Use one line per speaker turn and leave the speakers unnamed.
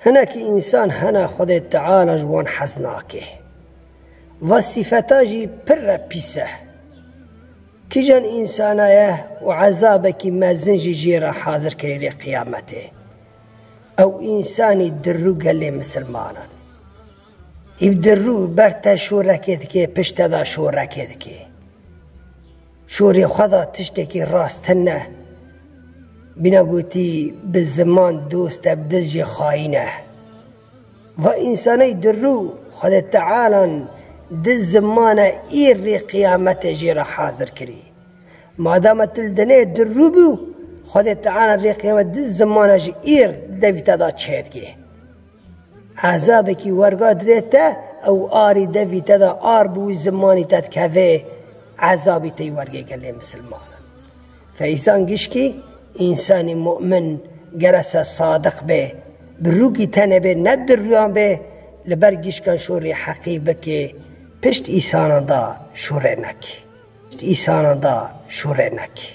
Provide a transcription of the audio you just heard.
هناك انسان هنا خود تعالى جوان حزناكه و صفتاجي پر پیسه کی جان انسانایه و عذابکی مزنجی جیرا حاضر کری قیامته او انسانی درو گلی مسلمانان ایب درو برتا شورکت که پشت دا شورکت که شوری خدا تشتکی راستنه بنا گوتی به زمان دوست بدلجی خاینه و انسانی درو خود تعالی ده زمان ایر ری قیامت جیرا حاضر کری مادام تلدنه درو بو خود تعالی ری قیامت ده زمان جی ایر دویتا دا چهد که عذاب کی ورگا دیتا او آری دویتا دا آر بو زمانی تد که عذابی تی ورگی گلی مسلمان فایسان گیش کی انسان مؤمن گرس صادق به بروگی تنه به ندر روان به لبرگیش کن شوری حقیبه که پشت ایسان دا شوره نکی